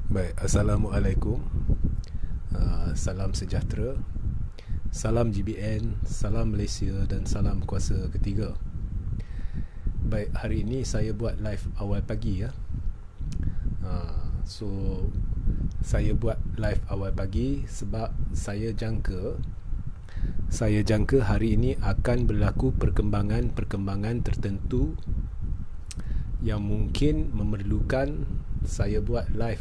Baik, Assalamualaikum. Salam sejahtera. Salam GBN, salam Malaysia dan salam kuasa ketiga. Baik, hari ini saya buat live awal pagi ya. So saya buat live awal pagi sebab saya jangka hari ini akan berlaku perkembangan tertentu yang mungkin memerlukan saya buat live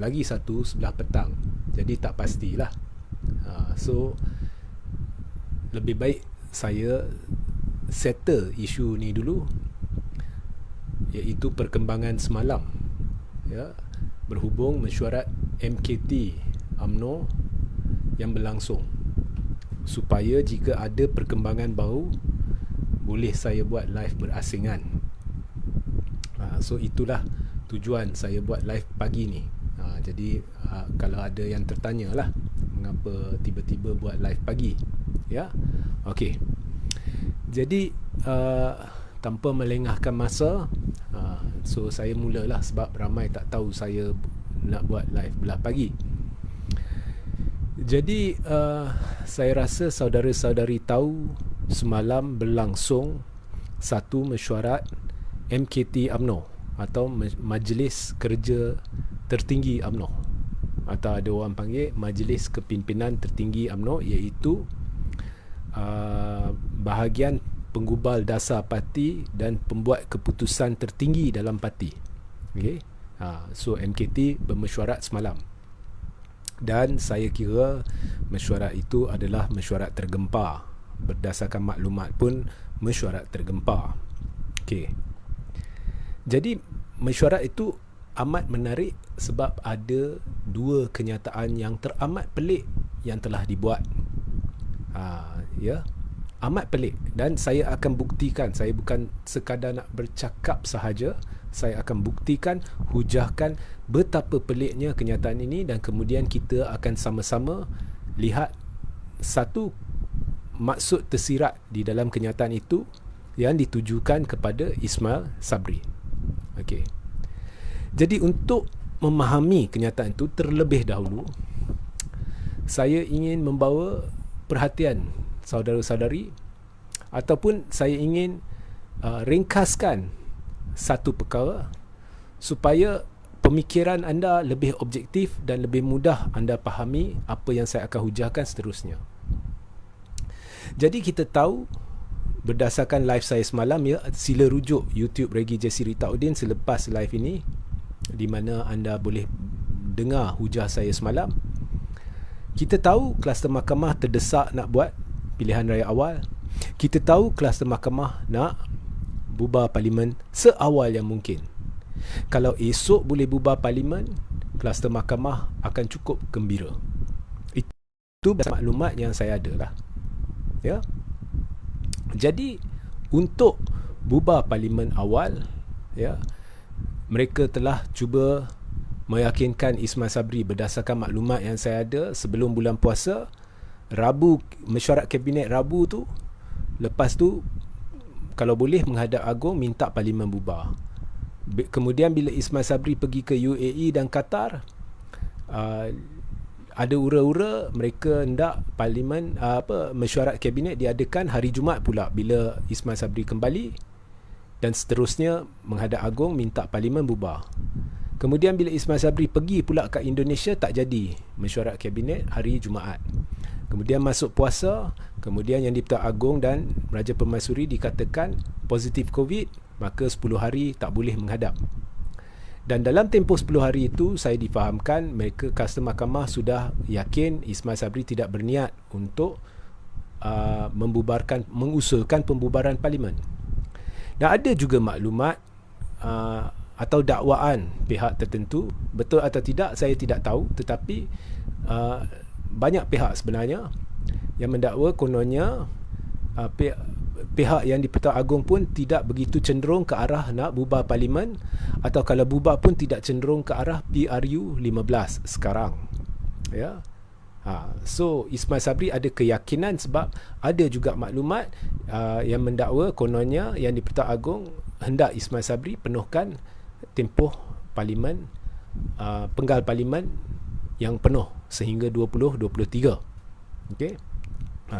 lagi satu sebelah petang. Jadi tak pastilah. So lebih baik saya settle isu ni dulu, iaitu perkembangan semalam ya, berhubung mesyuarat MKT UMNO yang berlangsung, supaya jika ada perkembangan baru boleh saya buat live berasingan. So itulah tujuan saya buat live pagi ni. Jadi kalau ada yang tertanya lah mengapa tiba-tiba buat live pagi ya. Okey. Jadi tanpa melengahkan masa, so saya mulalah sebab ramai tak tahu saya nak buat live belah pagi. Jadi saya rasa saudara-saudari tahu semalam berlangsung satu mesyuarat MKT UMNO atau Majlis Kerja Tertinggi UMNO, atau ada orang panggil Majlis Kepimpinan Tertinggi UMNO, iaitu bahagian penggubal dasar parti dan pembuat keputusan tertinggi dalam parti. Okay? So MKT bermesyuarat semalam, dan saya kira mesyuarat itu adalah mesyuarat tergempar. Berdasarkan maklumat pun mesyuarat tergempar. Okay. Jadi mesyuarat itu amat menarik sebab ada dua kenyataan yang teramat pelik yang telah dibuat. Ya, amat pelik, dan saya akan buktikan. Saya bukan sekadar nak bercakap sahaja, saya akan buktikan, hujahkan betapa peliknya kenyataan ini, dan kemudian kita akan sama-sama lihat satu maksud tersirat di dalam kenyataan itu yang ditujukan kepada Ismail Sabri. Okey. Jadi untuk memahami kenyataan itu terlebih dahulu, saya ingin membawa perhatian saudara-saudari, ataupun saya ingin ringkaskan satu perkara supaya pemikiran anda lebih objektif dan lebih mudah anda fahami apa yang saya akan hujahkan seterusnya. Jadi kita tahu, berdasarkan live saya semalam ya, sila rujuk YouTube Regi Jesse Ritaudin selepas live ini, di mana anda boleh dengar hujah saya semalam. Kita tahu kluster mahkamah terdesak nak buat pilihan raya awal. Kita tahu kluster mahkamah nak bubar parlimen seawal yang mungkin. Kalau esok boleh bubar parlimen, kluster mahkamah akan cukup gembira. Itu maklumat yang saya ada lah. Ya. Jadi untuk bubar parlimen awal, ya, mereka telah cuba meyakinkan Ismail Sabri berdasarkan maklumat yang saya ada sebelum bulan puasa. Rabu, mesyuarat kabinet Rabu tu, lepas tu kalau boleh menghadap Agong minta parlimen bubar. Kemudian bila Ismail Sabri pergi ke UAE dan Qatar, ada ura-ura mereka hendak parlimen mesyuarat kabinet diadakan hari Jumaat pula bila Ismail Sabri kembali, dan seterusnya menghadap Agong minta parlimen bubar. Kemudian bila Ismail Sabri pergi pula ke Indonesia, tak jadi mesyuarat kabinet hari Jumaat. Kemudian masuk puasa, kemudian Yang di-Pertuan Agong dan Raja Permaisuri dikatakan positif COVID, maka 10 hari tak boleh menghadap. Dan dalam tempoh 10 hari itu, saya difahamkan mereka kluster mahkamah sudah yakin Ismail Sabri tidak berniat untuk mengusulkan pembubaran parlimen. Dan ada juga maklumat atau dakwaan pihak tertentu, betul atau tidak saya tidak tahu, tetapi banyak pihak sebenarnya yang mendakwa kononnya pihak Yang di-Pertuan Agong pun tidak begitu cenderung ke arah nak bubar parlimen, atau kalau bubar pun tidak cenderung ke arah PRU 15 sekarang. Ya. So Ismail Sabri ada keyakinan sebab ada juga maklumat yang mendakwa kononnya Yang di-Pertuan Agong hendak Ismail Sabri penuhkan tempoh parlimen penggal parlimen yang penuh sehingga 2023. Okey.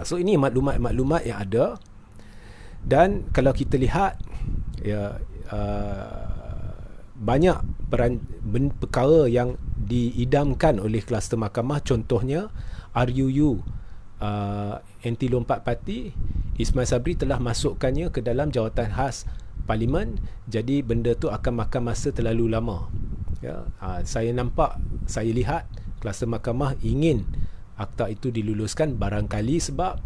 So ini maklumat-maklumat yang ada, dan kalau kita lihat ya, banyak perkara yang diidamkan oleh kluster mahkamah. Contohnya RUU anti lompat parti, Ismail Sabri telah masukkannya ke dalam jawatan khas parlimen, jadi benda tu akan makan masa terlalu lama. Ya, saya lihat kluster mahkamah ingin akta itu diluluskan barangkali sebab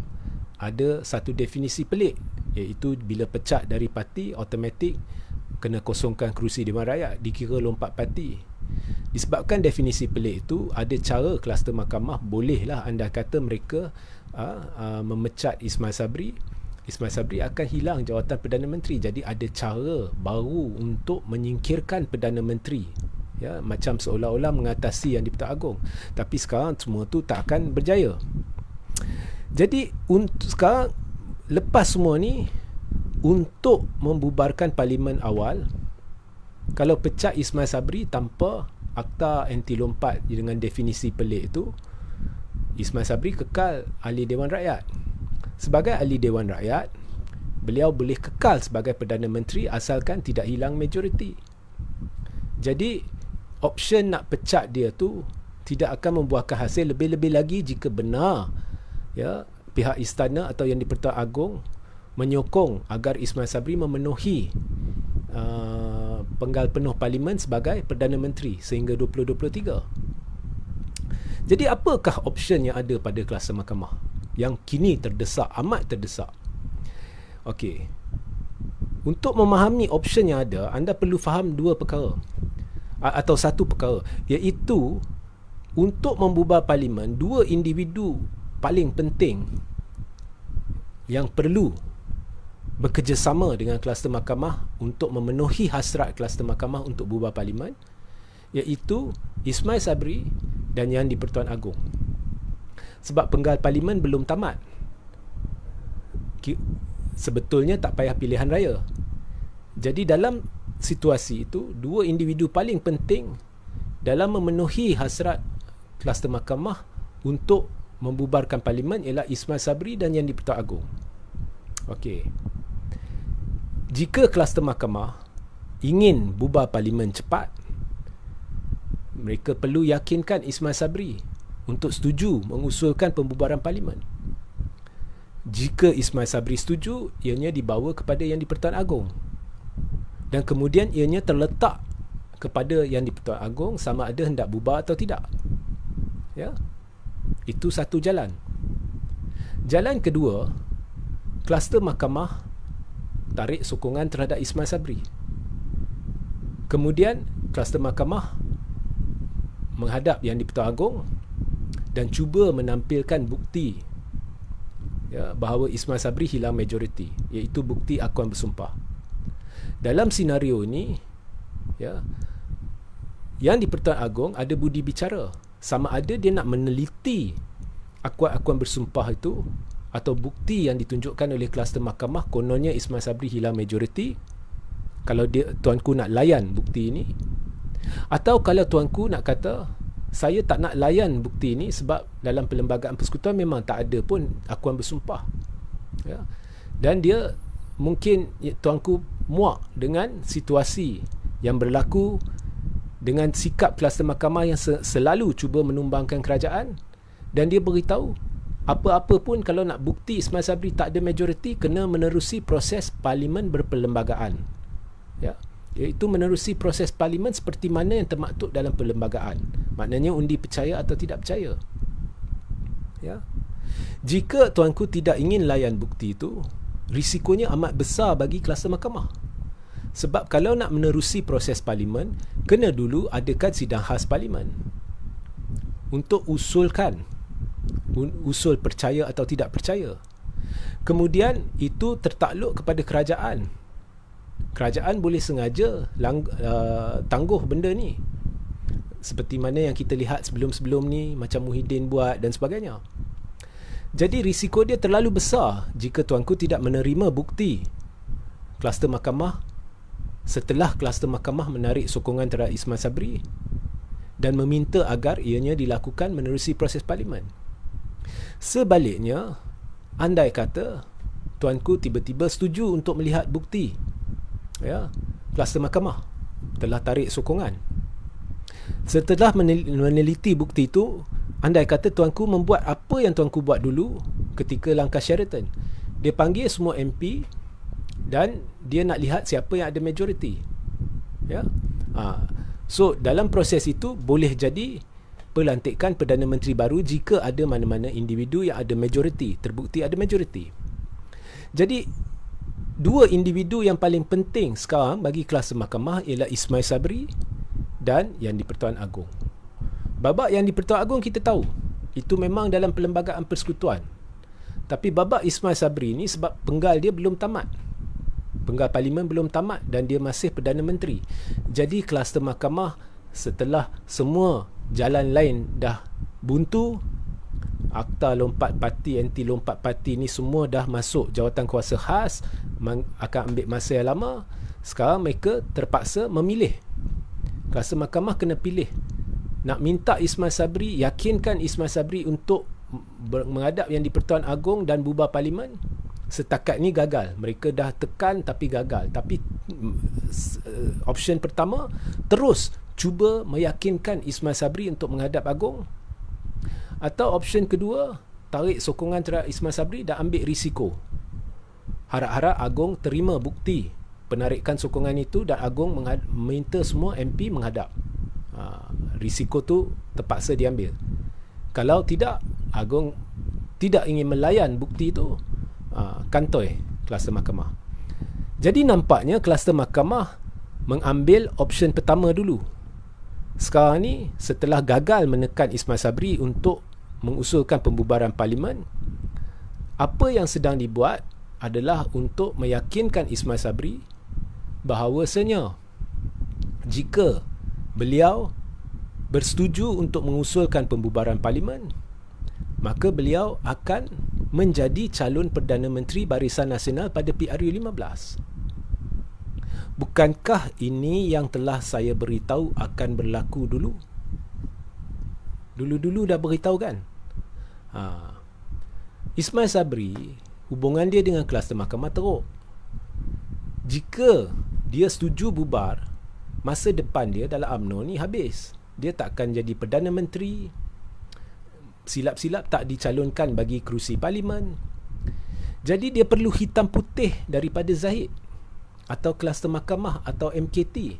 ada satu definisi pelik, iaitu bila pecat dari parti automatik kena kosongkan kerusi Dewan Rakyat, dikira lompat parti. Disebabkan definisi pelik itu, ada cara kluster mahkamah bolehlah anda kata mereka memecat Ismail Sabri akan hilang jawatan Perdana Menteri. Jadi ada cara baru untuk menyingkirkan Perdana Menteri, ya, macam seolah-olah mengatasi Yang di-Pertuan Agong. Tapi sekarang semua tu tak akan berjaya. Jadi sekarang lepas semua ni, untuk membubarkan parlimen awal, kalau pecat Ismail Sabri tanpa akta anti lompat dengan definisi pelik itu, Ismail Sabri kekal ahli Dewan Rakyat. Sebagai ahli Dewan Rakyat, beliau boleh kekal sebagai Perdana Menteri asalkan tidak hilang majoriti. Jadi option nak pecat dia tu tidak akan membuahkan hasil, lebih-lebih lagi jika benar, ya, pihak istana atau Yang di-Pertuan Agong menyokong agar Ismail Sabri memenuhi penggal penuh parlimen sebagai Perdana Menteri sehingga 2023. Jadi apakah option yang ada pada kluster mahkamah yang kini terdesak, amat terdesak? Okey. Untuk memahami option yang ada, anda perlu faham dua perkara atau satu perkara, iaitu untuk membubar parlimen, dua individu paling penting yang perlu bekerjasama dengan kluster mahkamah untuk memenuhi hasrat kluster mahkamah untuk bubar parlimen, iaitu Ismail Sabri dan Yang di-Pertuan Agong. Sebab penggal parlimen belum tamat. Sebetulnya tak payah pilihan raya. Jadi dalam situasi itu, dua individu paling penting dalam memenuhi hasrat kluster mahkamah untuk membubarkan parlimen ialah Ismail Sabri dan Yang di-Pertuan Agong. Okey. Jika kluster mahkamah ingin bubar parlimen cepat, mereka perlu yakinkan Ismail Sabri untuk setuju mengusulkan pembubaran parlimen. Jika Ismail Sabri setuju, ianya dibawa kepada Yang di-Pertuan Agong, dan kemudian ianya terletak kepada Yang di-Pertuan Agong sama ada hendak bubar atau tidak. Ya, itu satu jalan. Jalan kedua, kluster mahkamah tarik sokongan terhadap Ismail Sabri. Kemudian kluster mahkamah menghadap Yang di-Pertuan Agong dan cuba menampilkan bukti, ya, bahawa Ismail Sabri hilang majoriti, iaitu bukti akuan bersumpah. Dalam senario ini, ya, Yang di-Pertuan Agong ada budi bicara, sama ada dia nak meneliti akuan-akuan bersumpah itu atau bukti yang ditunjukkan oleh kluster mahkamah kononnya Ismail Sabri hilang majoriti, kalau tuanku nak layan bukti ini, atau kalau tuanku nak kata saya tak nak layan bukti ini sebab dalam Perlembagaan Persekutuan memang tak ada pun akuan bersumpah, ya. Dan dia mungkin, tuanku muak dengan situasi yang berlaku dengan sikap kluster mahkamah yang selalu cuba menumbangkan kerajaan, dan dia beritahu apa-apa pun kalau nak bukti Ismail Sabri tak ada majoriti, kena menerusi proses parlimen berperlembagaan, ya, iaitu menerusi proses parlimen seperti mana yang termaktub dalam perlembagaan. Maknanya undi percaya atau tidak percaya, ya. Jika tuanku tidak ingin layan bukti itu, risikonya amat besar bagi kluster mahkamah. Sebab kalau nak menerusi proses parlimen, kena dulu adakan sidang khas parlimen untuk usul percaya atau tidak percaya. Kemudian itu tertakluk kepada kerajaan. Kerajaan boleh sengaja tangguh benda ni, seperti mana yang kita lihat sebelum-sebelum ni, macam Muhyiddin buat dan sebagainya. Jadi risiko dia terlalu besar jika tuanku tidak menerima bukti kluster mahkamah setelah kluster mahkamah menarik sokongan terhadap Ismail Sabri, dan meminta agar ianya dilakukan menerusi proses parlimen. Sebaliknya, andai kata tuanku tiba-tiba setuju untuk melihat bukti, ya, kluster mahkamah telah tarik sokongan. Setelah meneliti bukti itu, andai kata tuanku membuat apa yang tuanku buat dulu ketika langkah Sheraton. Dia panggil semua MP dan dia nak lihat siapa yang ada majoriti. Ya. So dalam proses itu boleh jadi pelantikan Perdana Menteri baru jika ada mana-mana individu yang ada majoriti, terbukti ada majoriti. Jadi dua individu yang paling penting sekarang bagi kluster mahkamah ialah Ismail Sabri dan Yang di-Pertuan Agong. Babak Yang di-Pertuan Agong kita tahu, itu memang dalam perlembagaan persekutuan. Tapi babak Ismail Sabri ni sebab penggal dia belum tamat. Penggal parlimen belum tamat dan dia masih Perdana Menteri. Jadi kluster mahkamah setelah semua jalan lain dah buntu, akta lompat parti, anti lompat parti ni semua dah masuk jawatan kuasa khas, akan ambil masa yang lama. Sekarang mereka terpaksa memilih. Kluster mahkamah kena pilih. Nak minta Ismail Sabri, yakinkan Ismail Sabri untuk menghadap Yang di-Pertuan Agong dan bubar parlimen. Setakat ni gagal. Mereka dah tekan tapi gagal. Tapi option pertama, terus cuba meyakinkan Ismail Sabri untuk menghadap Agong. Atau option kedua, tarik sokongan terhadap Ismail Sabri dan ambil risiko. Harap-harap Agong terima bukti penarikan sokongan itu dan Agong meminta semua MP menghadap. Risiko tu terpaksa diambil. Kalau tidak, Agong tidak ingin melayan bukti itu, kantoi kluster mahkamah. Jadi nampaknya kluster mahkamah mengambil option pertama dulu. Sekarang ni setelah gagal menekan Ismail Sabri untuk mengusulkan pembubaran parlimen, apa yang sedang dibuat adalah untuk meyakinkan Ismail Sabri bahawasanya jika beliau bersetuju untuk mengusulkan pembubaran parlimen, maka beliau akan menjadi calon Perdana Menteri Barisan Nasional pada PRU 15. Bukankah ini yang telah saya beritahu akan berlaku dulu? Dulu-dulu dah beritahu kan? Ismail Sabri, hubungan dia dengan kluster mahkamah teruk. Jika dia setuju bubar, masa depan dia dalam UMNO ni habis. Dia tak akan jadi Perdana Menteri. Silap-silap tak dicalonkan bagi kerusi parlimen. Jadi dia perlu hitam putih daripada Zahid atau kluster mahkamah atau MKT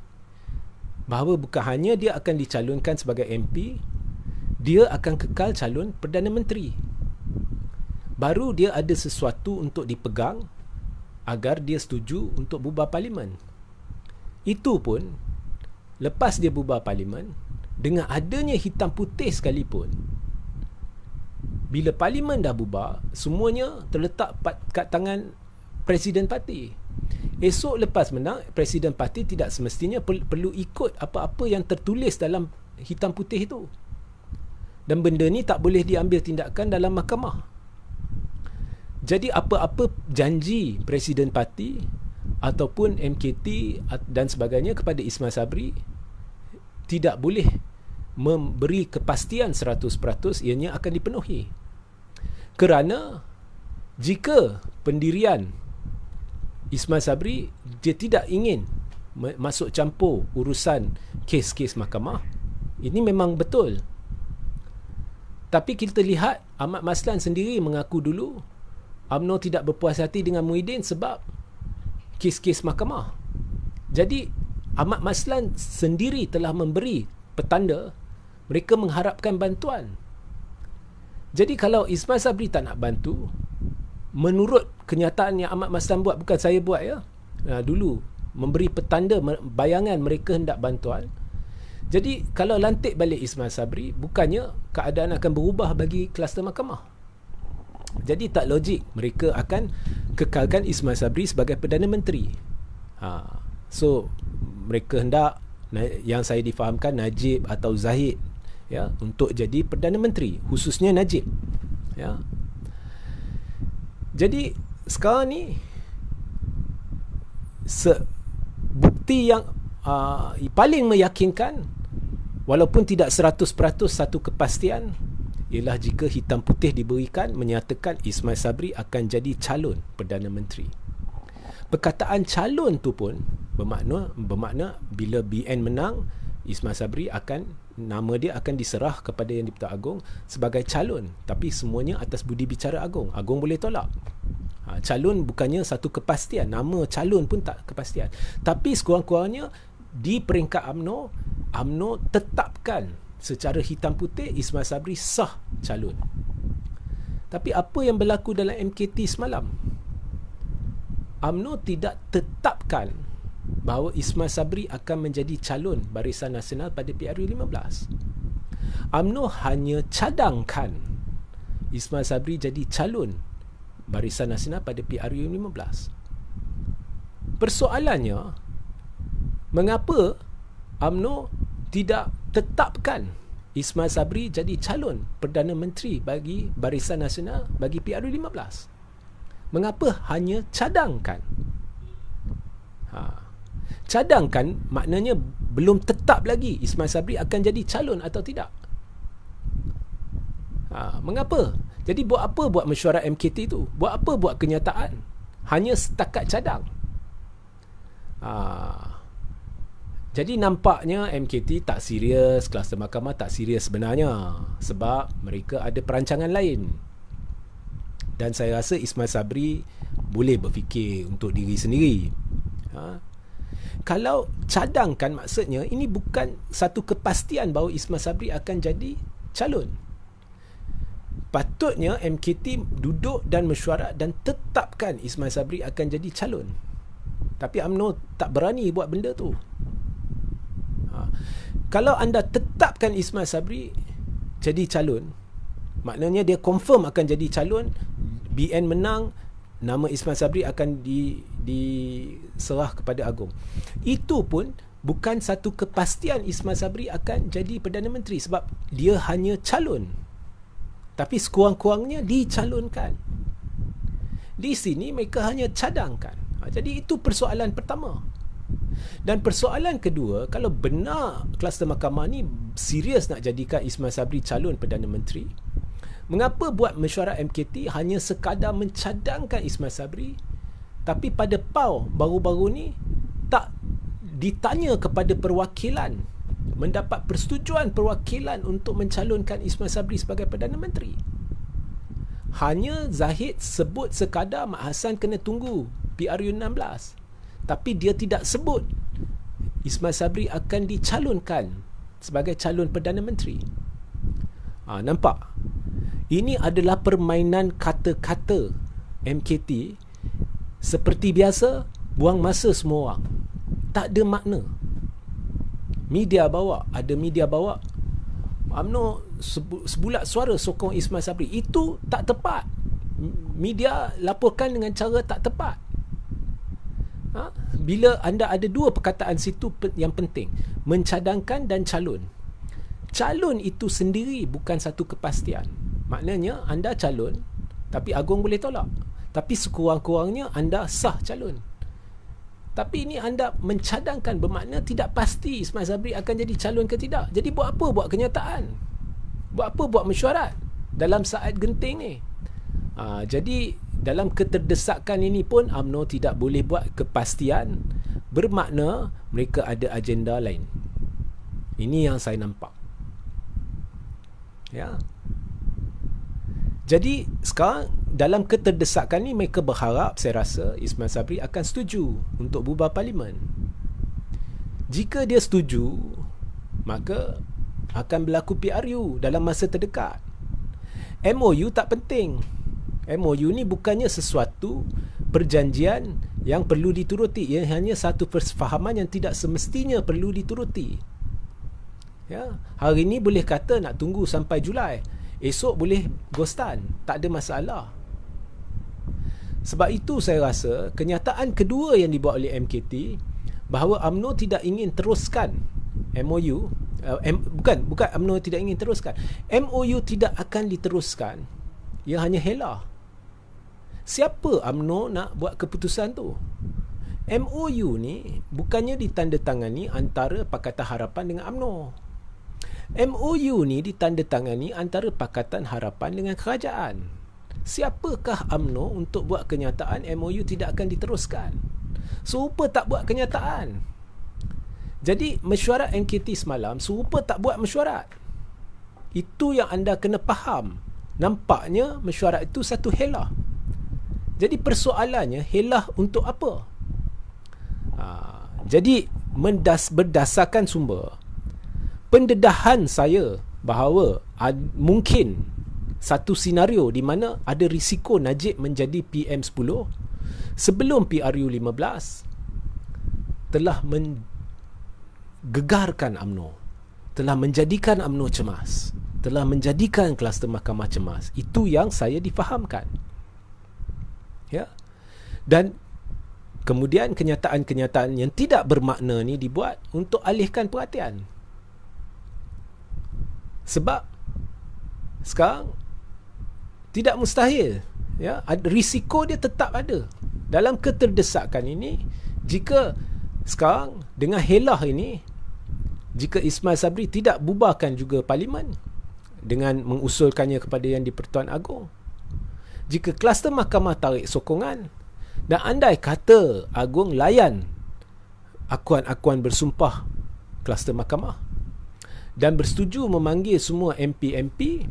bahawa bukan hanya dia akan dicalonkan sebagai MP, dia akan kekal calon Perdana Menteri. Baru dia ada sesuatu untuk dipegang agar dia setuju untuk bubar parlimen. Itu pun lepas dia bubar parlimen, dengan adanya hitam putih sekalipun, bila parlimen dah bubar, semuanya terletak kat tangan Presiden Parti. Esok lepas menang, Presiden Parti tidak semestinya perlu ikut apa-apa yang tertulis dalam hitam putih itu. Dan benda ni tak boleh diambil tindakan dalam mahkamah. Jadi apa-apa janji Presiden Parti ataupun MKT dan sebagainya kepada Ismail Sabri tidak boleh memberi kepastian 100% ianya akan dipenuhi. Kerana jika pendirian Ismail Sabri, dia tidak ingin masuk campur urusan kes-kes mahkamah, ini memang betul. Tapi kita lihat Ahmad Maslan sendiri mengaku dulu UMNO tidak berpuas hati dengan Muhyiddin sebab kes-kes mahkamah. Jadi Ahmad Maslan sendiri telah memberi petanda mereka mengharapkan bantuan. Jadi kalau Ismail Sabri tak nak bantu, menurut kenyataan yang Ahmad Maslan buat, bukan saya buat ya, dulu memberi petanda bayangan mereka hendak bantuan. Jadi kalau lantik balik Ismail Sabri, bukannya keadaan akan berubah bagi kluster mahkamah. Jadi tak logik mereka akan kekalkan Ismail Sabri sebagai Perdana Menteri. So mereka hendak, yang saya difahamkan, Najib atau Zahid ya, untuk jadi Perdana Menteri, khususnya Najib ya. Jadi sekarang ni bukti yang paling meyakinkan Walaupun tidak 100% satu kepastian, ialah jika hitam putih diberikan menyatakan Ismail Sabri akan jadi calon Perdana Menteri. Perkataan calon tu pun bermakna bila BN menang, Ismail Sabri nama dia akan diserah kepada Yang di-Pertuan Agong sebagai calon, tapi semuanya atas budi bicara Agong. Agong boleh tolak. Calon bukannya satu kepastian, nama calon pun tak kepastian. Tapi sekurang-kurangnya di peringkat UMNO tetapkan secara hitam putih Ismail Sabri sah calon. Tapi apa yang berlaku dalam MKT semalam? UMNO tidak tetapkan bahawa Ismail Sabri akan menjadi calon Barisan Nasional pada PRU15. UMNO hanya cadangkan Ismail Sabri jadi calon Barisan Nasional pada PRU15. Persoalannya, mengapa UMNO tidak tetapkan Ismail Sabri jadi calon Perdana Menteri bagi Barisan Nasional bagi PRU15? Mengapa hanya cadangkan? Cadangkan maknanya belum tetap lagi Ismail Sabri akan jadi calon atau tidak. Mengapa? Jadi buat apa buat mesyuarat MKT tu? Buat apa buat kenyataan? Hanya setakat cadang. Jadi nampaknya MKT tak serius, kluster mahkamah tak serius sebenarnya, sebab mereka ada perancangan lain. Dan saya rasa Ismail Sabri boleh berfikir untuk diri sendiri. Kalau cadangkan, maksudnya ini bukan satu kepastian bahawa Ismail Sabri akan jadi calon. Patutnya MKT duduk dan mesyuarat dan tetapkan Ismail Sabri akan jadi calon. Tapi UMNO tak berani buat benda tu. Kalau anda tetapkan Ismail Sabri jadi calon, maknanya dia confirm akan jadi calon. BN menang, nama Ismail Sabri akan diserah kepada Agong. Itu pun bukan satu kepastian Ismail Sabri akan jadi Perdana Menteri, sebab dia hanya calon. Tapi sekurang-kurangnya dicalonkan. Di sini mereka hanya cadangkan. Jadi itu persoalan pertama. Dan persoalan kedua, kalau benar kluster mahkamah ni serius nak jadikan Ismail Sabri calon Perdana Menteri, mengapa buat mesyuarat MKT hanya sekadar mencadangkan Ismail Sabri, tapi pada PAU baru-baru ni tak ditanya kepada perwakilan, mendapat persetujuan perwakilan untuk mencalonkan Ismail Sabri sebagai Perdana Menteri. Hanya Zahid sebut sekadar Mak Hassan kena tunggu PRU16, tapi dia tidak sebut Ismail Sabri akan dicalonkan sebagai calon Perdana Menteri. Nampak? Ini adalah permainan kata-kata MKT. Seperti biasa, buang masa semua orang. Tak ada makna. Media bawa, ada media bawa UMNO sebulat suara sokong Ismail Sabri. Itu tak tepat. Media laporkan dengan cara tak tepat. Bila anda ada dua perkataan situ yang penting, mencadangkan dan calon. Calon itu sendiri bukan satu kepastian. Maknanya anda calon, tapi Agong boleh tolak. Tapi sekurang-kurangnya anda sah calon. Tapi ini anda mencadangkan, bermakna tidak pasti Ismail Sabri akan jadi calon ke tidak. Jadi buat apa buat kenyataan? Buat apa buat mesyuarat dalam saat genting ni? Jadi dalam keterdesakan ini pun UMNO tidak boleh buat kepastian, bermakna mereka ada agenda lain. Ini yang saya nampak. Ya. Jadi sekarang dalam keterdesakan ni mereka berharap, saya rasa Ismail Sabri akan setuju untuk bubar parlimen. Jika dia setuju, maka akan berlaku PRU dalam masa terdekat. MOU tak penting. MOU ni bukannya sesuatu perjanjian yang perlu dituruti. Ia hanya satu persefahaman yang tidak semestinya perlu dituruti. Ya, hari ni boleh kata nak tunggu sampai Julai. Esok boleh ghostan, tak ada masalah. Sebab itu saya rasa kenyataan kedua yang dibuat oleh MKT bahawa UMNO tidak ingin teruskan MOU, bukan UMNO tidak ingin teruskan, MOU tidak akan diteruskan, ia hanya helah. Siapa UMNO nak buat keputusan tu? MOU ni bukannya ditandatangani antara Pakatan Harapan dengan UMNO. MOU ni ditandatangani antara Pakatan Harapan dengan kerajaan. Siapakah UMNO untuk buat kenyataan MOU tidak akan diteruskan? Serupa tak buat kenyataan. Jadi mesyuarat MKT semalam serupa tak buat mesyuarat. Itu yang anda kena faham. Nampaknya mesyuarat itu satu helah. Jadi persoalannya, helah untuk apa? Jadi berdasarkan sumber, pendedahan saya bahawa mungkin satu senario di mana ada risiko Najib menjadi PM10 sebelum PRU15 telah menggegarkan UMNO, telah menjadikan UMNO cemas, telah menjadikan kluster mahkamah cemas. Itu yang saya difahamkan. Ya. Dan kemudian kenyataan-kenyataan yang tidak bermakna ni dibuat untuk alihkan perhatian. Sebab sekarang tidak mustahil, ya, risiko dia tetap ada. Dalam keterdesakan ini, jika sekarang dengan helah ini, jika Ismail Sabri tidak bubarkan juga parlimen dengan mengusulkannya kepada Yang di-Pertuan Agong, jika kluster mahkamah tarik sokongan, dan andai kata Agong layan akuan-akuan bersumpah kluster mahkamah dan bersetuju memanggil semua MP-MP,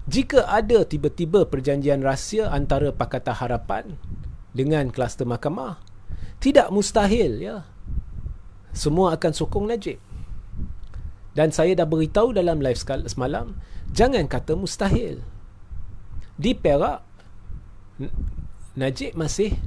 jika ada tiba-tiba perjanjian rahsia antara Pakatan Harapan dengan kluster mahkamah, tidak mustahil, ya, semua akan sokong Najib. Dan saya dah beritahu dalam live semalam, jangan kata mustahil. Di Perak, Najib masih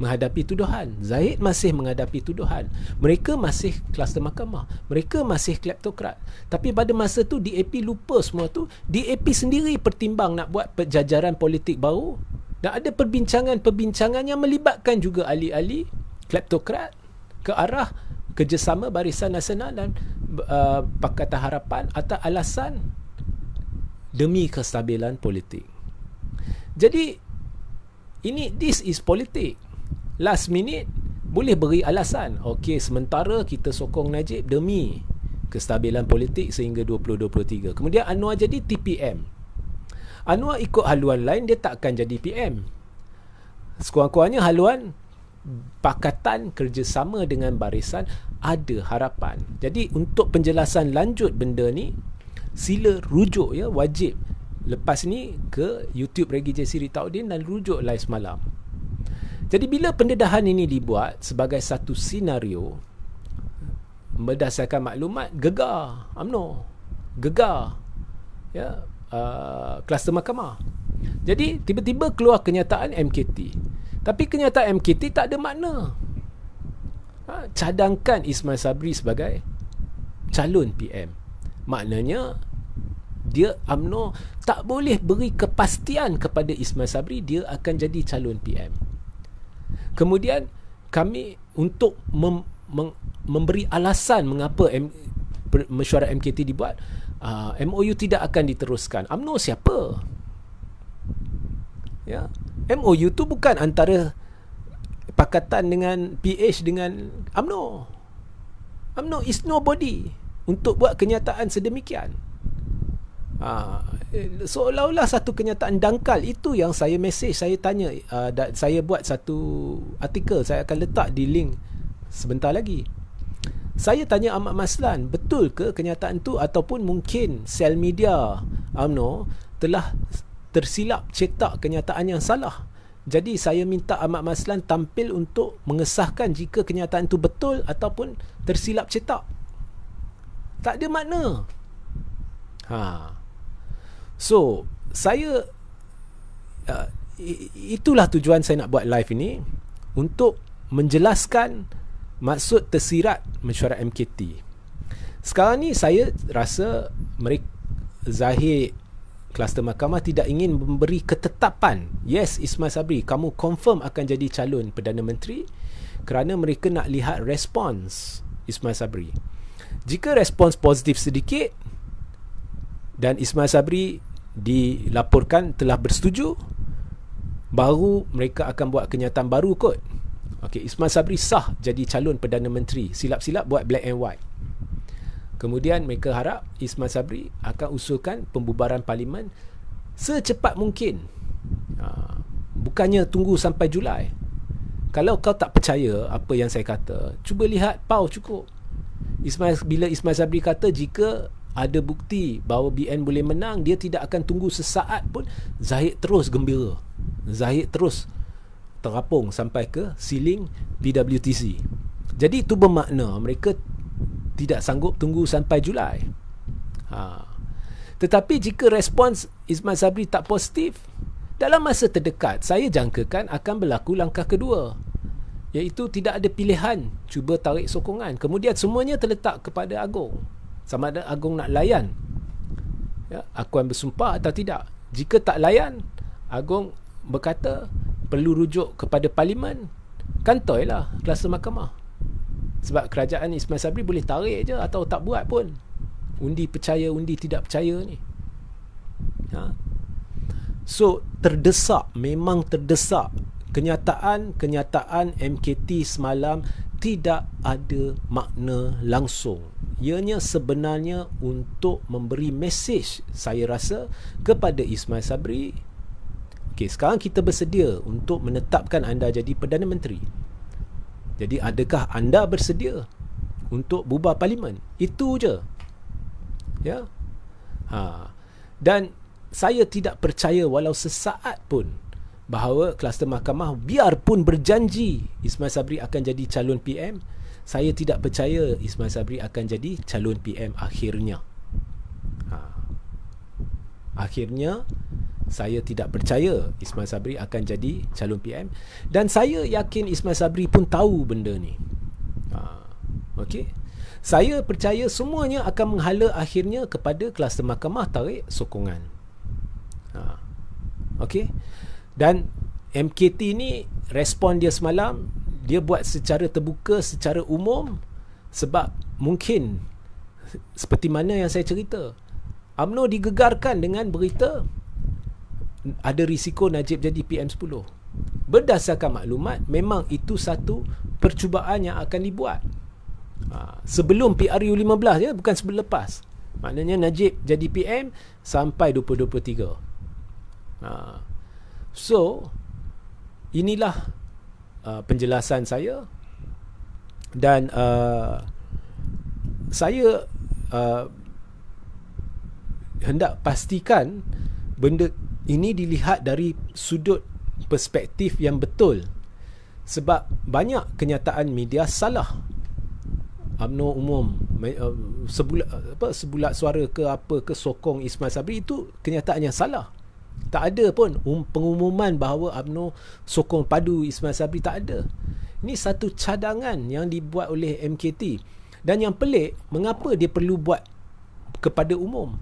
menghadapi tuduhan, Zahid masih menghadapi tuduhan, mereka masih kluster mahkamah, mereka masih kleptokrat. Tapi pada masa tu DAP lupa semua tu. DAP sendiri pertimbang nak buat jajaran politik baru, dan ada perbincangan yang melibatkan juga ahli-ahli kleptokrat ke arah kerjasama Barisan Nasional dan Pakatan Harapan atas alasan demi kestabilan politik. Jadi this is politik. Last minute boleh beri alasan, okey, sementara kita sokong Najib demi kestabilan politik sehingga 2023. Kemudian Anwar jadi TPM. Anwar ikut haluan lain, dia tak akan jadi PM. Sekurang-kurangnya haluan Pakatan kerjasama dengan Barisan ada harapan. Jadi untuk penjelasan lanjut benda ni, sila rujuk, ya, wajib lepas ni ke YouTube Regi J. Siri Taudin dan rujuk live semalam. Jadi bila pendedahan ini dibuat sebagai satu senario berdasarkan maklumat, gegar UMNO, gegar, ya, kluster mahkamah. Jadi tiba-tiba keluar kenyataan MKT. Tapi kenyataan MKT tak ada makna. Cadangkan Ismail Sabri sebagai calon PM. Maknanya dia UMNO tak boleh beri kepastian kepada Ismail Sabri dia akan jadi calon PM. Kemudian kami untuk memberi alasan mengapa mesyuarat MKT dibuat, MOU tidak akan diteruskan. UMNO siapa? Ya, MOU tu bukan antara Pakatan dengan PH dengan UMNO. UMNO is nobody untuk buat kenyataan sedemikian. Seolah-olah satu kenyataan dangkal. Itu yang saya mesej, saya tanya, saya buat satu artikel, saya akan letak di link sebentar lagi. Saya tanya Ahmad Maslan, betul ke kenyataan tu, ataupun mungkin sel media UMNO telah tersilap cetak kenyataan yang salah. Jadi saya minta Ahmad Maslan tampil untuk mengesahkan jika kenyataan itu betul ataupun tersilap cetak. Tak ada makna. So saya itulah tujuan saya nak buat live ini, untuk menjelaskan maksud tersirat mesyuarat MKT. Sekarang ni saya rasa mereka, Zahid, kluster mahkamah tidak ingin memberi ketetapan, yes, Ismail Sabri kamu confirm akan jadi calon Perdana Menteri, kerana mereka nak lihat respons Ismail Sabri. Jika respons positif sedikit dan Ismail Sabri dilaporkan telah bersetuju, baru mereka akan buat kenyataan baru kot. Okey, Ismail Sabri sah jadi calon Perdana Menteri, silap-silap buat black and white. Kemudian mereka harap Ismail Sabri akan usulkan pembubaran parlimen secepat mungkin. Bukannya tunggu sampai Julai. Kalau kau tak percaya apa yang saya kata, cuba lihat PAU cukup. Bila Ismail Sabri kata jika ada bukti bahawa BN boleh menang, dia tidak akan tunggu sesaat pun, Zahid terus gembira. Zahid terus terapung sampai ke siling PWTC. Jadi itu bermakna mereka tidak sanggup tunggu sampai Julai. Tetapi jika respons Ismail Sabri tak positif, dalam masa terdekat saya jangkakan akan berlaku langkah kedua, iaitu tidak ada pilihan, cuba tarik sokongan. Kemudian semuanya terletak kepada Agong, sama ada Agong nak layan akuan bersumpah atau tidak. Jika tak layan, Agong berkata perlu rujuk kepada parlimen, kantoilah kluster mahkamah. Sebab kerajaan Ismail Sabri boleh tarik je atau tak buat pun. Undi percaya, undi tidak percaya ni. So terdesak, memang terdesak. Kenyataan MKT semalam tidak ada makna langsung. Ianya sebenarnya untuk memberi mesej, saya rasa, kepada Ismail Sabri. Okey, sekarang kita bersedia untuk menetapkan anda jadi Perdana Menteri. Jadi adakah anda bersedia untuk bubar parlimen? Itu je. Ya. Dan saya tidak percaya walau sesaat pun bahawa kluster mahkamah biarpun berjanji Ismail Sabri akan jadi calon PM, saya tidak percaya Ismail Sabri akan jadi calon PM akhirnya. Akhirnya saya tidak percaya Ismail Sabri akan jadi calon PM, dan saya yakin Ismail Sabri pun tahu benda ni. Okey. Saya percaya semuanya akan menghala akhirnya kepada kluster mahkamah tarik sokongan. Okey. Dan MKT ni respon dia semalam, dia buat secara terbuka, secara umum, sebab mungkin seperti mana yang saya cerita, UMNO digegarkan dengan berita ada risiko Najib jadi PM10. Berdasarkan maklumat, memang itu satu percubaan yang akan dibuat sebelum PRU15 ya, bukan sebelum lepas. Maknanya Najib jadi PM sampai 2023. So inilah penjelasan saya, dan saya hendak pastikan benda ini dilihat dari sudut perspektif yang betul, sebab banyak kenyataan media salah. UMNO umum sebulat suara ke apa ke sokong Ismail Sabri, itu kenyataan yang salah. Tak ada pun pengumuman bahawa UMNO sokong padu Ismail Sabri, tak ada. Ini satu cadangan yang dibuat oleh MKT, dan yang pelik, mengapa dia perlu buat kepada umum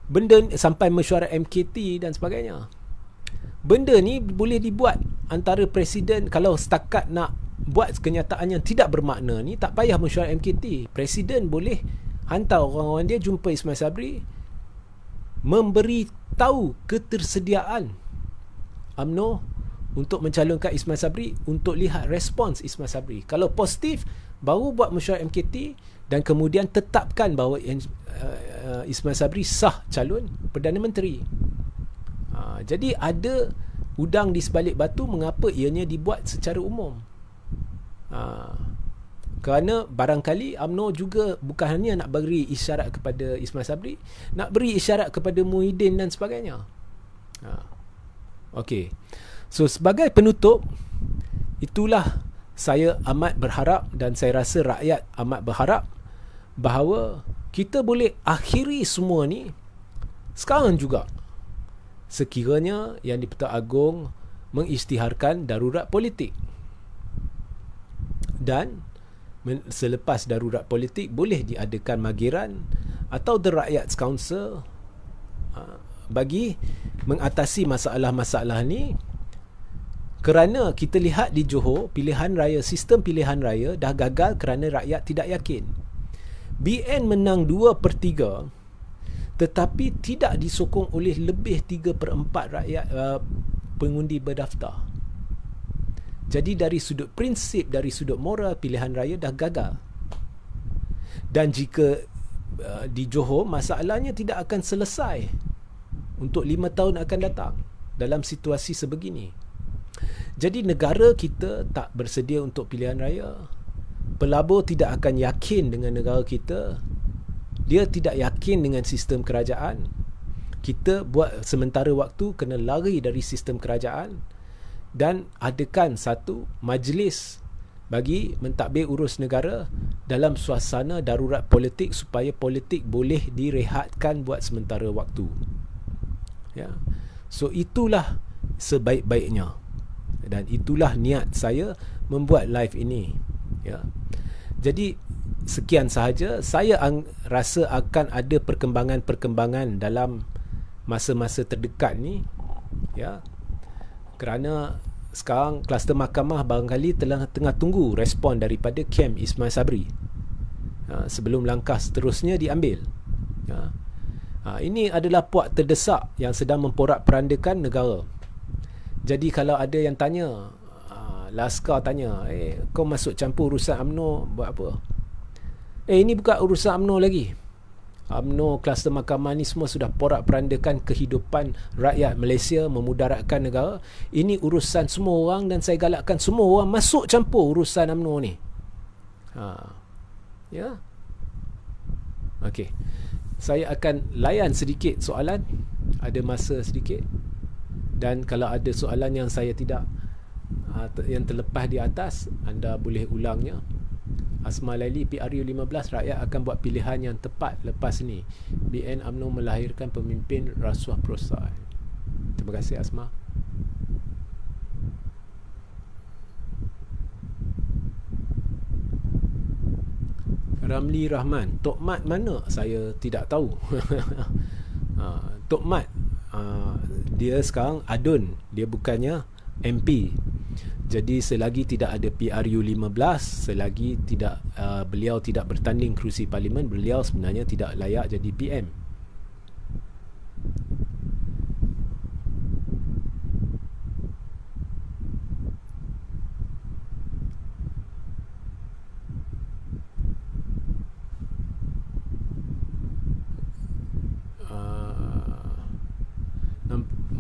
benda sampai mesyuarat MKT dan sebagainya. Benda ni boleh dibuat antara presiden. Kalau setakat nak buat kenyataan yang tidak bermakna ni, tak payah mesyuarat MKT. Presiden boleh hantar orang-orang dia jumpa Ismail Sabri, memberi tahu ketersediaan UMNO untuk mencalonkan Ismail Sabri, untuk lihat respons Ismail Sabri. Kalau positif, baru buat mesyuarat MKT dan kemudian tetapkan bahawa Ismail Sabri sah calon Perdana Menteri. Jadi ada udang di sebalik batu mengapa ianya dibuat secara umum. Kerana barangkali UMNO juga bukan hanya nak beri isyarat kepada Ismail Sabri, nak beri isyarat kepada Muhyiddin dan sebagainya. Okey. So sebagai penutup, itulah saya amat berharap, dan saya rasa rakyat amat berharap bahawa kita boleh akhiri semua ni sekarang juga, sekiranya Yang di-Pertuan Agong mengisytiharkan darurat politik. Dan selepas darurat politik boleh diadakan maghiran atau The Rakyat's Council bagi mengatasi masalah-masalah ni. Kerana kita lihat di Johor, pilihan raya, sistem pilihan raya dah gagal kerana rakyat tidak yakin. BN menang 2/3 tetapi tidak disokong oleh lebih 3/4 rakyat pengundi berdaftar. Jadi dari sudut prinsip, dari sudut moral, pilihan raya dah gagal. Dan jika di Johor, masalahnya tidak akan selesai untuk 5 tahun akan datang dalam situasi sebegini. Jadi negara kita tak bersedia untuk pilihan raya. Pelabur tidak akan yakin dengan negara kita. Dia tidak yakin dengan sistem kerajaan. Kita buat sementara waktu kena lari dari sistem kerajaan dan adakan satu majlis bagi mentadbir urus negara dalam suasana darurat politik supaya politik boleh direhatkan buat sementara waktu. Ya. So itulah sebaik-baiknya. Dan itulah niat saya membuat live ini. Ya. Jadi sekian sahaja. Saya rasa akan ada perkembangan-perkembangan dalam masa-masa terdekat ni. Ya. Kerana sekarang kluster mahkamah barangkali tengah tunggu respon daripada Kem Ismail Sabri sebelum langkah seterusnya diambil. Ini adalah puak terdesak yang sedang memporak-perandakan negara. Jadi kalau ada yang tanya, Laskar tanya, kau masuk campur urusan UMNO buat apa? Ini bukan urusan UMNO lagi. UMNO, kluster mahkamah ni semua sudah porak-perandakan kehidupan rakyat Malaysia, memudaratkan negara. Ini urusan semua orang dan saya galakkan semua orang masuk campur urusan UMNO ni. Ya. Okey. Saya akan layan sedikit soalan. Ada masa sedikit. Dan kalau ada soalan yang saya tidak yang terlepas di atas, anda boleh ulangnya. Asma Laili, PRU 15, rakyat akan buat pilihan yang tepat lepas ni. BN UMNO melahirkan pemimpin rasuah perosak. Terima kasih Asma. Ramli Rahman, Tok Mat mana? Saya tidak tahu. Tok Mat, dia sekarang adun, dia bukannya MP. Jadi selagi tidak ada PRU 15, selagi tidak beliau tidak bertanding kerusi parlimen, beliau sebenarnya tidak layak jadi PM.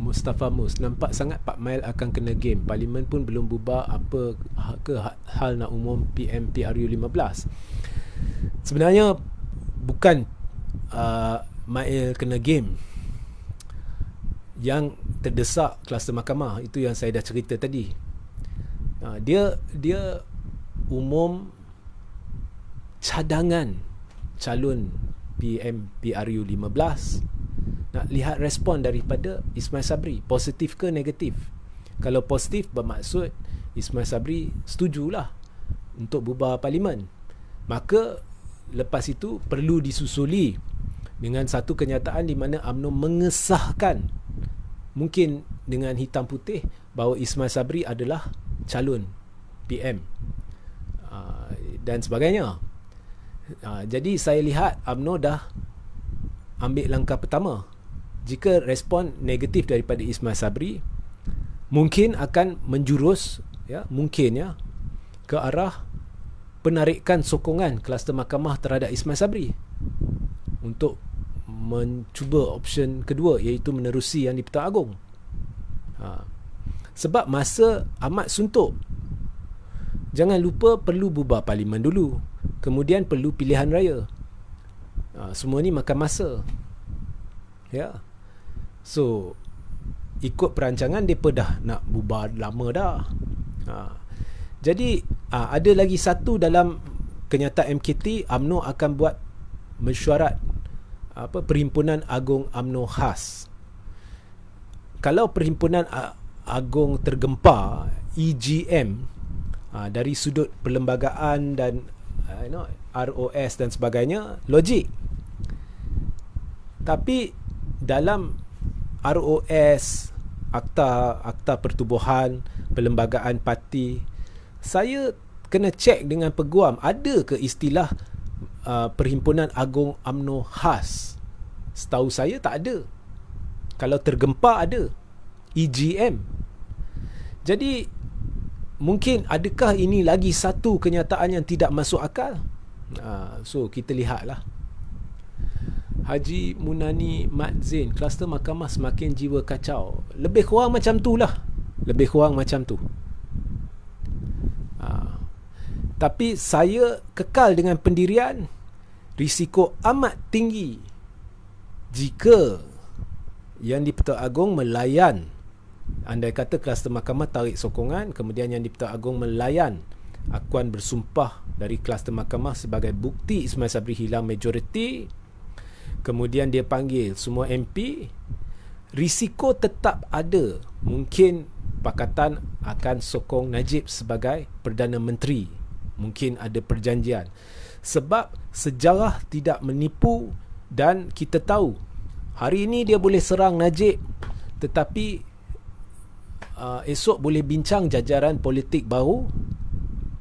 Mustafa Mus, nampak sangat Pak Mail akan kena game. Parlimen pun belum bubar, apa ke hal nak umum PM PRU 15. Sebenarnya bukan Mail kena game. Yang terdesak kluster mahkamah, itu yang saya dah cerita tadi. Dia umum cadangan calon PM PRU 15. Nak lihat respon daripada Ismail Sabri, positif ke negatif. Kalau positif bermaksud Ismail Sabri setujulah untuk bubar parlimen. Maka lepas itu perlu disusuli dengan satu kenyataan di mana UMNO mengesahkan, mungkin dengan hitam putih, bahawa Ismail Sabri adalah calon PM dan sebagainya. Jadi saya lihat UMNO dah ambil langkah pertama. Jika respon negatif daripada Ismail Sabri, mungkin akan menjurus, mungkin ke arah penarikan sokongan kluster mahkamah terhadap Ismail Sabri untuk mencuba option kedua, iaitu menerusi yang di-Pertuan Agong. Sebab masa amat suntuk. Jangan lupa perlu bubar parlimen dulu, kemudian perlu pilihan raya. Semua ni makan masa. Ya. So ikut perancangan mereka dah nak bubar lama dah. Jadi ada lagi satu dalam kenyataan MKT, UMNO akan buat mesyuarat Perhimpunan Agung UMNO khas. Kalau Perhimpunan Agung tergempar, EGM, dari sudut perlembagaan dan ROS dan sebagainya, logik. Tapi dalam ROS, akta pertubuhan, perlembagaan parti, saya kena cek dengan peguam, ada ke istilah Perhimpunan Agung UMNO khas? Setahu saya tak ada. Kalau tergempar ada EGM. Jadi mungkin adakah ini lagi satu kenyataan yang tidak masuk akal? So kita lihatlah. Haji Munani Mat Zain, kluster mahkamah semakin jiwa kacau. Lebih kurang macam tu lah. Lebih kurang macam tu. Tapi saya kekal dengan pendirian, risiko amat tinggi jika Yang di-Pertuan Agong melayan, andai kata kluster mahkamah tarik sokongan, kemudian Yang di-Pertuan Agong melayan akuan bersumpah dari kluster mahkamah sebagai bukti Ismail Sabri hilang majoriti, kemudian dia panggil semua MP, risiko tetap ada. Mungkin Pakatan akan sokong Najib sebagai Perdana Menteri. Mungkin ada perjanjian. Sebab sejarah tidak menipu dan kita tahu hari ini dia boleh serang Najib, tetapi esok boleh bincang jajaran politik baru,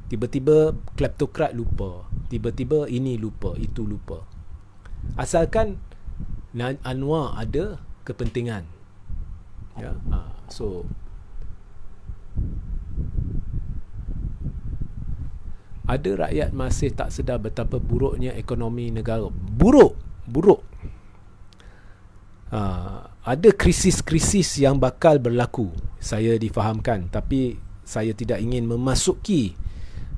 tiba-tiba kleptokrat lupa, tiba-tiba ini lupa, itu lupa. Asalkan Anwar ada kepentingan. Ya, so ada rakyat masih tak sedar betapa buruknya ekonomi negara. Buruk. Ada krisis-krisis yang bakal berlaku, saya difahamkan, tapi saya tidak ingin memasuki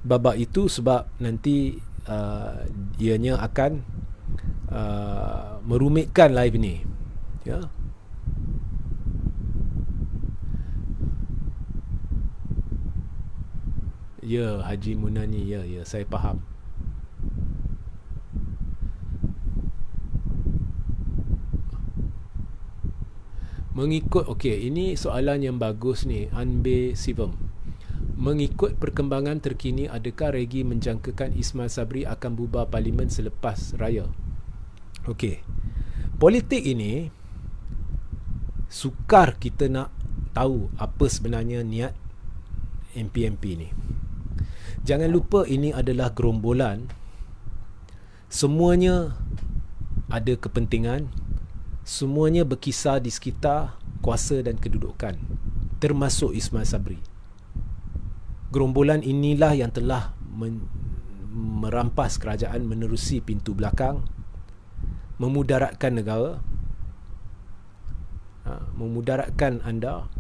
babak itu sebab nanti ianya akan merumitkan live ni. Ya. Ya, Haji Munani, ya, saya faham. Mengikut, okey, ini soalan yang bagus ni, Anbe Sivam. Mengikut perkembangan terkini, adakah Regi menjangkakan Ismail Sabri akan bubar parlimen selepas raya? Okey. Politik ini sukar kita nak tahu apa sebenarnya niat MP-MP ni. Jangan lupa ini adalah gerombolan. Semuanya ada kepentingan. Semuanya berkisar di sekitar kuasa dan kedudukan, termasuk Ismail Sabri. Gerombolan inilah yang telah merampas kerajaan menerusi pintu belakang, memudaratkan negara, memudaratkan anda,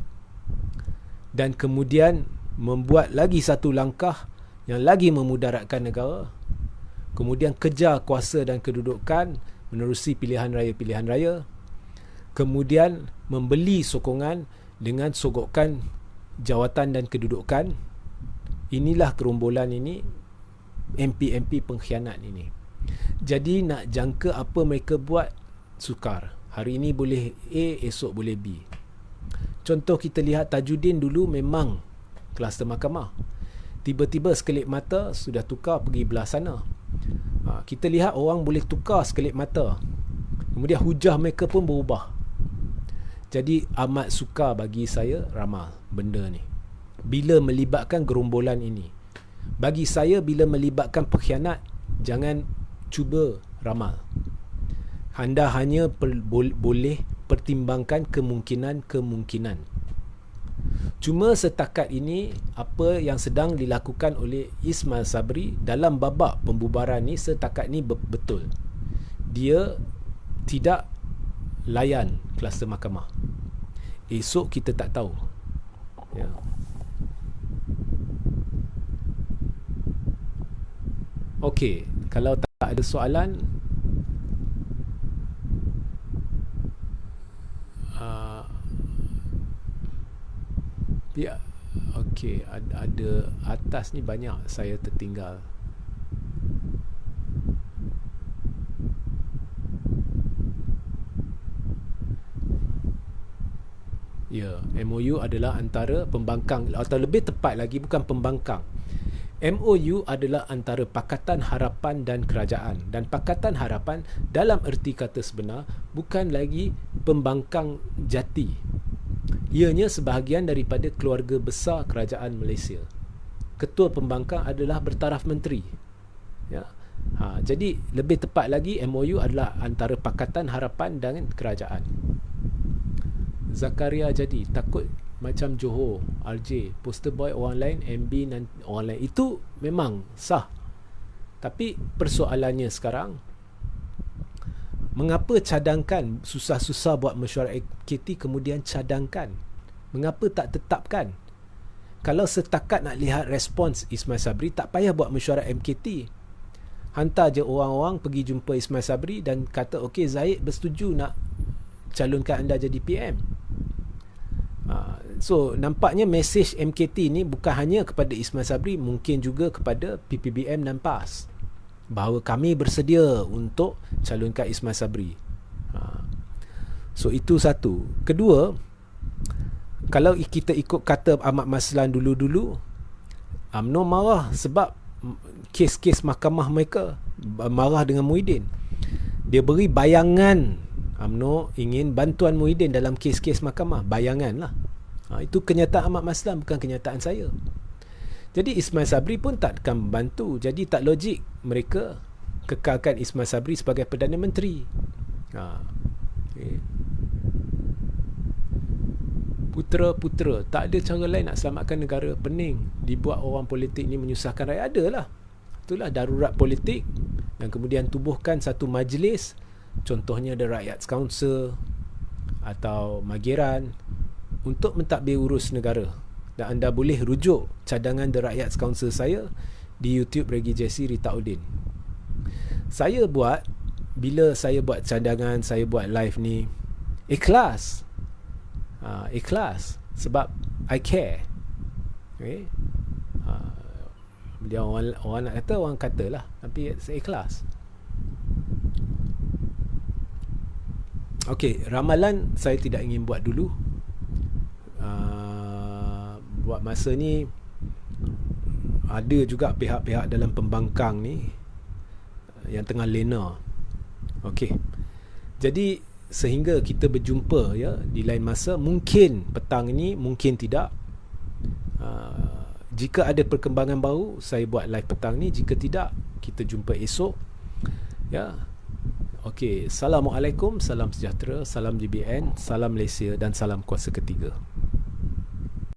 dan kemudian membuat lagi satu langkah yang lagi memudaratkan negara, kemudian kejar kuasa dan kedudukan menerusi pilihan raya, kemudian membeli sokongan dengan sogokan jawatan dan kedudukan. Inilah gerombolan ini, MP-MP pengkhianat ini. Jadi nak jangka apa mereka buat sukar. Hari ini boleh A, esok boleh B. Contoh kita lihat Tajuddin dulu memang kluster mahkamah. Tiba-tiba sekelip mata sudah tukar pergi belah sana. Kita lihat orang boleh tukar sekelip mata. Kemudian hujah mereka pun berubah. Jadi amat sukar bagi saya ramal benda ni. Bila melibatkan gerombolan ini. Bagi saya bila melibatkan pengkhianat, jangan cuba ramal. Anda hanya boleh pertimbangkan kemungkinan-kemungkinan. Cuma setakat ini apa yang sedang dilakukan oleh Ismail Sabri dalam babak pembubaran ni setakat ni betul. Dia tidak layan kluster mahkamah. Esok kita tak tahu. Ya. Okey, kalau tak ada soalan, ya, okey, ada atas ni banyak saya tertinggal. Ya, MOU adalah antara pembangkang, atau lebih tepat lagi bukan pembangkang. MOU adalah antara Pakatan Harapan dan Kerajaan, dan Pakatan Harapan dalam erti kata sebenar bukan lagi pembangkang jati. Ianya sebahagian daripada keluarga besar kerajaan Malaysia. Ketua pembangkang adalah bertaraf menteri. Ya. Jadi lebih tepat lagi MOU adalah antara Pakatan Harapan dan Kerajaan. Zakaria jadi takut macam Johor, RJ, poster boy orang lain, MB dan orang lain. Itu memang sah. Tapi persoalannya sekarang, Mengapa cadangkan susah-susah buat mesyuarat MKT kemudian cadangkan? Mengapa tak tetapkan? Kalau setakat nak lihat respons Ismail Sabri, tak payah buat mesyuarat MKT. Hantar je orang-orang pergi jumpa Ismail Sabri dan kata, okey, Zahid bersetuju nak calonkan anda jadi PM. So nampaknya mesej MKT ni bukan hanya kepada Ismail Sabri, mungkin juga kepada PPBM dan PAS, bahawa kami bersedia untuk calonkan Ismail Sabri. So itu satu. Kedua, kalau kita ikut kata Ahmad Maslan dulu-dulu, UMNO marah sebab kes-kes mahkamah mereka, marah dengan Muhyiddin. Dia beri bayangan UMNO ingin bantuan Muhyiddin dalam kes-kes mahkamah. Bayangan lah. Itu kenyataan Ahmad Maslan, bukan kenyataan saya. Jadi Ismail Sabri pun tak akan membantu. Jadi tak logik mereka kekalkan Ismail Sabri sebagai Perdana Menteri. Okay. Putera-putera, tak ada cara lain nak selamatkan negara. Pening dibuat orang politik ni menyusahkan rakyat. Adalah, itulah darurat politik. Dan kemudian tubuhkan satu majlis, contohnya The Rakyats Council atau Mageran, untuk mentadbir urus negara. Dan anda boleh rujuk cadangan The Rakyats Council saya di YouTube Regi Jesse Rita Udin. Saya buat, bila saya buat cadangan, saya buat live ni, ikhlas. Ikhlas sebab I care. Okay? Dia orang nak kata, orang katalah, tapi saya ikhlas. Okey, ramalan saya tidak ingin buat dulu. Buat masa ni ada juga pihak-pihak dalam pembangkang ni yang tengah lena. Okey. Jadi sehingga kita berjumpa ya di lain masa, mungkin petang ini, mungkin tidak. Jika ada perkembangan baru, saya buat live petang ni. Jika tidak, kita jumpa esok. Ya. Okey, Assalamualaikum, salam sejahtera, salam GBN, salam Malaysia dan salam kuasa ketiga.